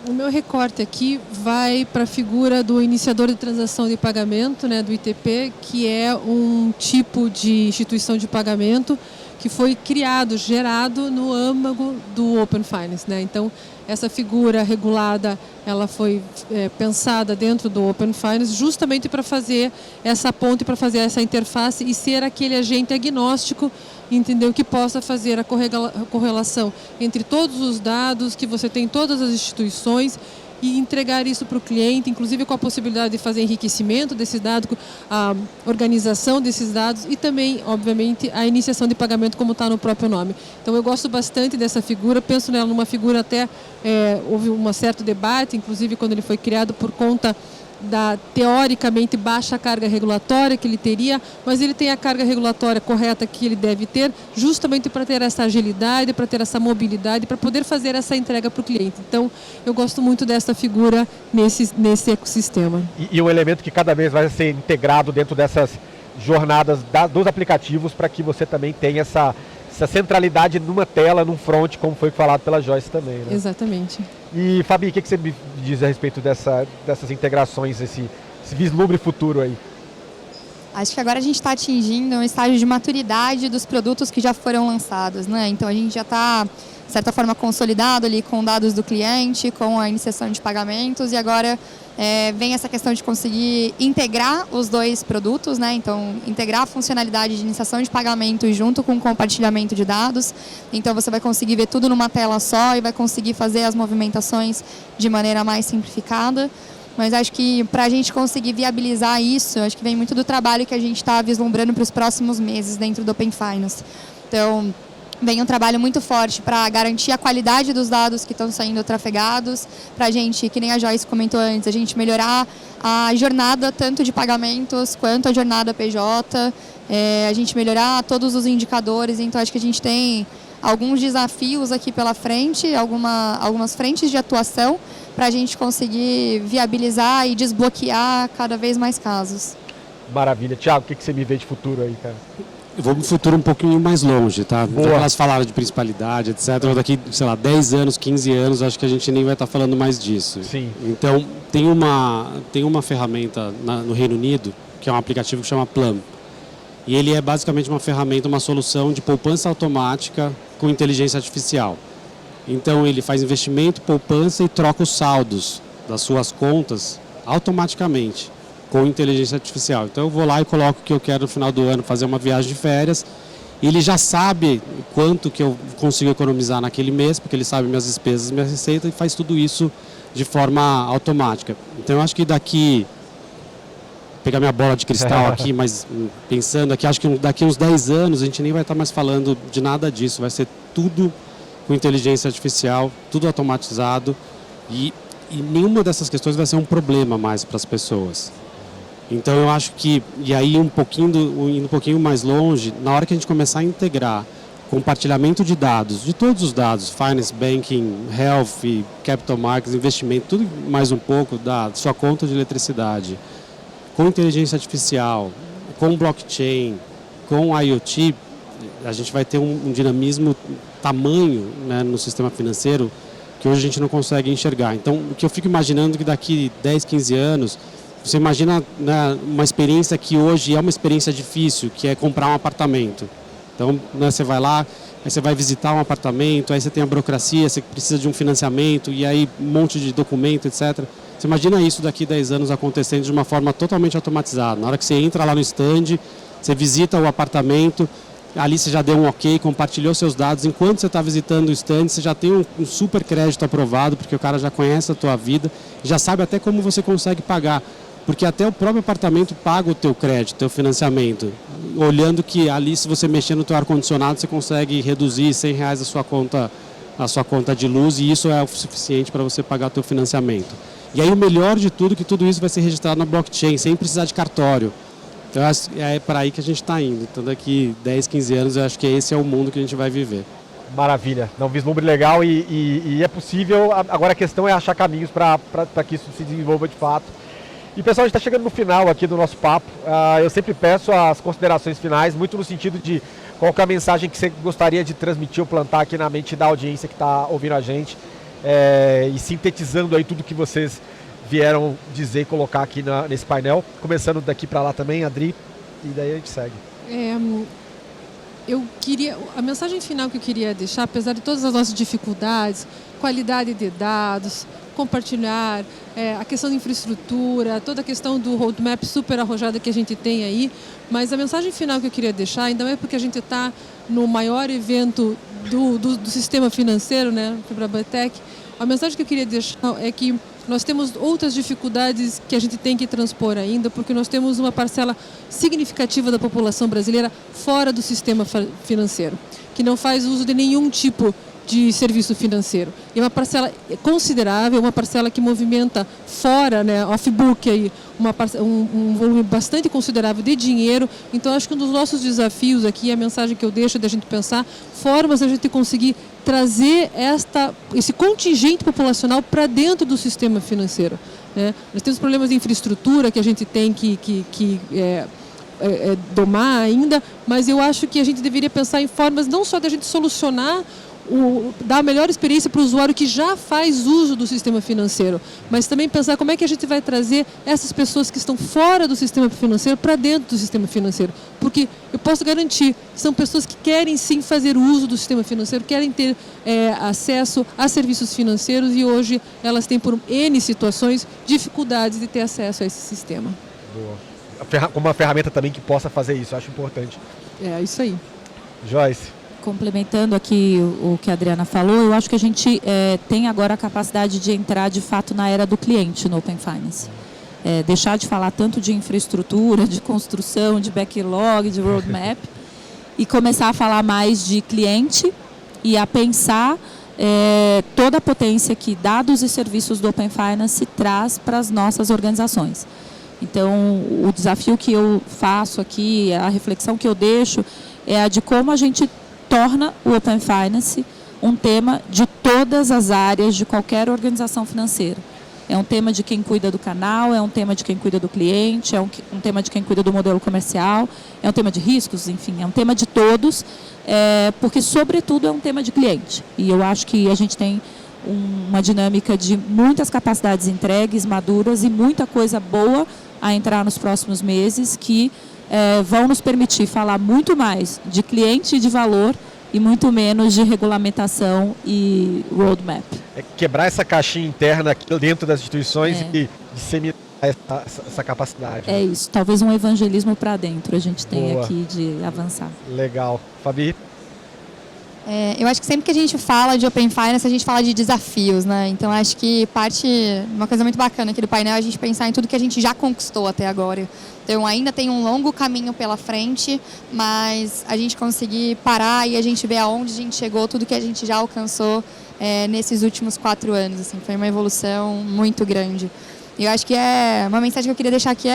O meu recorte aqui vai para a figura do iniciador de transação de pagamento, né, do ITP, que é um tipo de instituição de pagamento que foi criado, gerado no âmago do Open Finance, né? Então, essa figura regulada, ela foi pensada dentro do Open Finance justamente para fazer essa ponte, para fazer essa interface e ser aquele agente agnóstico, entendeu, que possa fazer a correlação entre todos os dados que você tem em todas as instituições e entregar isso para o cliente, inclusive com a possibilidade de fazer enriquecimento desses dados, a organização desses dados e também, obviamente, a iniciação de pagamento, como está no próprio nome. Então, eu gosto bastante dessa figura, penso nela numa figura até, houve um certo debate, inclusive quando ele foi criado, por conta da teoricamente baixa carga regulatória que ele teria, mas ele tem a carga regulatória correta que ele deve ter, justamente para ter essa agilidade, para ter essa mobilidade, para poder fazer essa entrega para o cliente. Então, eu gosto muito dessa figura nesse ecossistema. E um elemento que cada vez vai ser integrado dentro dessas jornadas dos aplicativos para que você também tenha essa centralidade numa tela, num front, como foi falado pela Joyce também, né? Exatamente. E, Fabi, o que você me diz a respeito dessas integrações, esse vislumbre futuro aí? Acho que agora a gente está atingindo um estágio de maturidade dos produtos que já foram lançados, né? Então, a gente já está de certa forma, consolidado ali com dados do cliente, com a iniciação de pagamentos, e agora vem essa questão de conseguir integrar os dois produtos, né? Então, integrar a funcionalidade de iniciação de pagamento junto com o compartilhamento de dados. Então, você vai conseguir ver tudo numa tela só e vai conseguir fazer as movimentações de maneira mais simplificada. Mas acho que para a gente conseguir viabilizar isso, acho que vem muito do trabalho que a gente está vislumbrando para os próximos meses dentro do Open Finance. Então, vem um trabalho muito forte para garantir a qualidade dos dados que estão saindo trafegados, para a gente, que nem a Joyce comentou antes, a gente melhorar a jornada tanto de pagamentos quanto a jornada PJ, a gente melhorar todos os indicadores. Então acho que a gente tem alguns desafios aqui pela frente, algumas frentes de atuação para a gente conseguir viabilizar e desbloquear cada vez mais casos. Maravilha. Thiago, o que você me vê de futuro aí, cara? Eu vou no futuro um pouquinho mais longe, tá? Boa. Elas falaram de principalidade, etc. Daqui, sei lá, 10 anos, 15 anos, acho que a gente nem vai estar falando mais disso. Sim. Então, tem uma ferramenta no Reino Unido, que é um aplicativo que chama Plum. E ele é basicamente uma ferramenta, uma solução de poupança automática com inteligência artificial. Então, ele faz investimento, poupança e troca os saldos das suas contas automaticamente, com inteligência artificial. Então eu vou lá e coloco o que eu quero no final do ano, fazer uma viagem de férias, e ele já sabe quanto que eu consigo economizar naquele mês, porque ele sabe minhas despesas, minha receita, e faz tudo isso de forma automática. Então eu acho que pegar minha bola de cristal aqui, mas pensando aqui, acho que daqui uns 10 anos a gente nem vai estar mais falando de nada disso, vai ser tudo com inteligência artificial, tudo automatizado, e nenhuma dessas questões vai ser um problema mais para as pessoas. Então eu acho que, e aí indo um pouquinho mais longe, na hora que a gente começar a integrar compartilhamento de dados, de todos os dados, finance, banking, health, capital markets, investimento, tudo mais um pouco da sua conta de eletricidade, com inteligência artificial, com blockchain, com IoT, a gente vai ter um dinamismo tamanho, né, no sistema financeiro que hoje a gente não consegue enxergar. Então, o que eu fico imaginando é que daqui 10, 15 anos, você imagina, né, uma experiência que hoje é uma experiência difícil, que é comprar um apartamento. Então, né, você vai lá, aí você vai visitar um apartamento, aí você tem a burocracia, você precisa de um financiamento, e aí um monte de documento, etc. Você imagina isso daqui 10 anos acontecendo de uma forma totalmente automatizada. Na hora que você entra lá no stand, você visita o apartamento, ali você já deu um ok, compartilhou seus dados. Enquanto você está visitando o stand, você já tem um super crédito aprovado, porque o cara já conhece a tua vida, já sabe até como você consegue pagar. Porque até o próprio apartamento paga o teu crédito, o teu financiamento. Olhando que ali, se você mexer no teu ar-condicionado, você consegue reduzir R$100 a sua conta de luz, e isso é o suficiente para você pagar o teu financiamento. E aí o melhor de tudo é que tudo isso vai ser registrado na blockchain, sem precisar de cartório. Então é para aí que a gente está indo. Então daqui 10, 15 anos eu acho que esse é o mundo que a gente vai viver. Maravilha. Não, vislumbre legal e é possível. Agora a questão é achar caminhos para que isso se desenvolva de fato. E pessoal, a gente está chegando no final aqui do nosso papo. Eu sempre peço as considerações finais, muito no sentido de qual que é a mensagem que você gostaria de transmitir ou plantar aqui na mente da audiência que está ouvindo a gente, e sintetizando aí tudo que vocês vieram dizer e colocar aqui nesse painel, começando daqui para lá também, Adri, e daí a gente segue. A mensagem final que eu queria deixar, apesar de todas as nossas dificuldades, qualidade de dados, compartilhar, a questão da infraestrutura, toda a questão do roadmap super arrojado que a gente tem aí, mas a mensagem final que eu queria deixar, ainda mais porque a gente está no maior evento do sistema financeiro, né, FebraBanTech, a mensagem que eu queria deixar é que nós temos outras dificuldades que a gente tem que transpor ainda, porque nós temos uma parcela significativa da população brasileira fora do sistema financeiro, que não faz uso de nenhum tipo de serviço financeiro. E é uma parcela considerável, uma parcela que movimenta fora, né, off-book, aí, um volume bastante considerável de dinheiro. Então, acho que um dos nossos desafios aqui, a mensagem que eu deixo da gente pensar, formas da gente conseguir trazer esse contingente populacional para dentro do sistema financeiro, né? Nós temos problemas de infraestrutura que a gente tem que domar ainda, mas eu acho que a gente deveria pensar em formas não só da gente solucionar dar a melhor experiência para o usuário que já faz uso do sistema financeiro, mas também pensar como é que a gente vai trazer essas pessoas que estão fora do sistema financeiro para dentro do sistema financeiro, porque eu posso garantir, são pessoas que querem sim fazer uso do sistema financeiro, querem ter acesso a serviços financeiros e hoje elas têm por N situações dificuldades de ter acesso a esse sistema. Boa. Como uma ferramenta também que possa fazer isso, eu acho importante. É isso aí. Joyce. Complementando aqui o que a Adriana falou, eu acho que a gente tem agora a capacidade de entrar de fato na era do cliente no Open Finance. Deixar de falar tanto de infraestrutura, de construção, de backlog, de roadmap e começar a falar mais de cliente e a pensar toda a potência que dados e serviços do Open Finance traz para as nossas organizações. Então, o desafio que eu faço aqui, a reflexão que eu deixo é a de como a gente torna o Open Finance um tema de todas as áreas de qualquer organização financeira. É um tema de quem cuida do canal, é um tema de quem cuida do cliente, é um tema de quem cuida do modelo comercial, é um tema de riscos, enfim, é um tema de todos, porque, sobretudo, é um tema de cliente. E eu acho que a gente tem uma dinâmica de muitas capacidades entregues, maduras e muita coisa boa a entrar nos próximos meses que vão nos permitir falar muito mais de cliente e de valor e muito menos de regulamentação e roadmap. Quebrar essa caixinha interna aqui dentro das instituições e disseminar essa capacidade. É isso, talvez um evangelismo para dentro a gente tem Boa. aqui de avançar. Legal. Fabi? Eu acho que sempre que a gente fala de Open Finance, a gente fala de desafios, né? Então, acho que uma coisa muito bacana aqui do painel é a gente pensar em tudo que a gente já conquistou até agora. Então, ainda tem um longo caminho pela frente, mas a gente conseguir parar e a gente ver aonde a gente chegou, tudo que a gente já alcançou nesses últimos 4 anos. Assim, foi uma evolução muito grande. E eu acho que uma mensagem que eu queria deixar aqui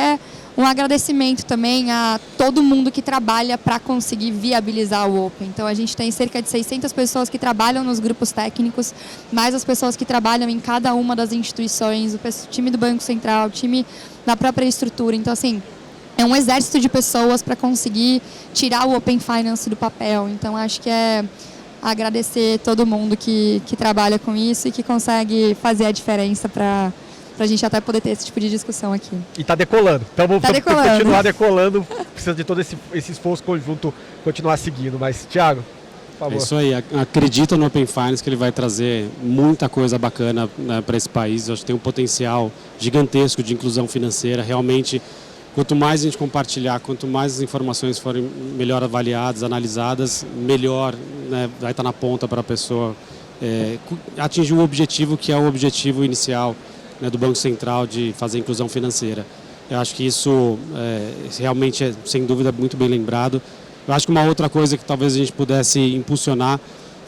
um agradecimento também a todo mundo que trabalha para conseguir viabilizar o Open. Então, a gente tem cerca de 600 pessoas que trabalham nos grupos técnicos, mais as pessoas que trabalham em cada uma das instituições, o time do Banco Central, o time da própria estrutura. Então, assim, é um exército de pessoas para conseguir tirar o Open Finance do papel. Então, acho que agradecer todo mundo que trabalha com isso e que consegue fazer a diferença para a gente até poder ter esse tipo de discussão aqui. E está decolando. Então vamos decolando. Continuar decolando. Precisa de todo esse esforço conjunto continuar seguindo. Mas, Thiago, por favor. É isso aí. Acredita no Open Finance que ele vai trazer muita coisa bacana, né, para esse país. Eu acho que tem um potencial gigantesco de inclusão financeira. Realmente, quanto mais a gente compartilhar, quanto mais as informações forem melhor avaliadas, analisadas, melhor, né, vai estar na ponta para a pessoa atingir o objetivo que é o objetivo inicial, né, do Banco Central de fazer inclusão financeira. Eu acho que isso realmente é, sem dúvida, muito bem lembrado. Eu acho que uma outra coisa que talvez a gente pudesse impulsionar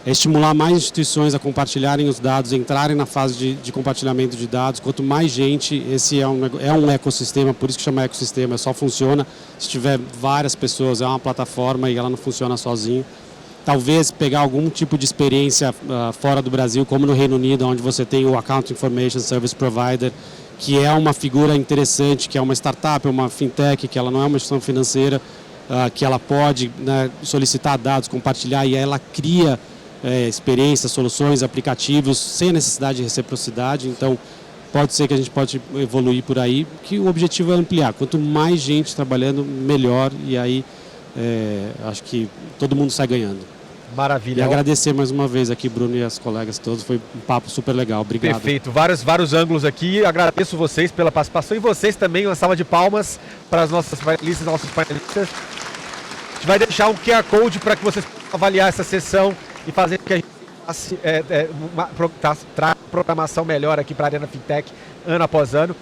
é estimular mais instituições a compartilharem os dados, entrarem na fase de compartilhamento de dados. Quanto mais gente, esse é um ecossistema, por isso que chama ecossistema, só funciona se tiver várias pessoas, é uma plataforma e ela não funciona sozinha. Talvez pegar algum tipo de experiência fora do Brasil, como no Reino Unido, onde você tem o Account Information Service Provider, que é uma figura interessante, que é uma startup, uma fintech, que ela não é uma instituição financeira, que ela pode, né, solicitar dados, compartilhar, e ela cria experiências, soluções, aplicativos, sem necessidade de reciprocidade. Então, pode ser que a gente pode evoluir por aí, que o objetivo é ampliar. Quanto mais gente trabalhando, melhor, e aí acho que todo mundo sai ganhando. Maravilha. E agradecer mais uma vez aqui, Bruno e as colegas todos, foi um papo super legal, obrigado. Perfeito, vários ângulos aqui, agradeço vocês pela participação e vocês também, uma salva de palmas para as nossas panelistas, nossos panelistas. A gente vai deixar um QR Code para que vocês possam avaliar essa sessão e fazer com que a gente traga programação melhor aqui para a Arena Fintech, ano após ano.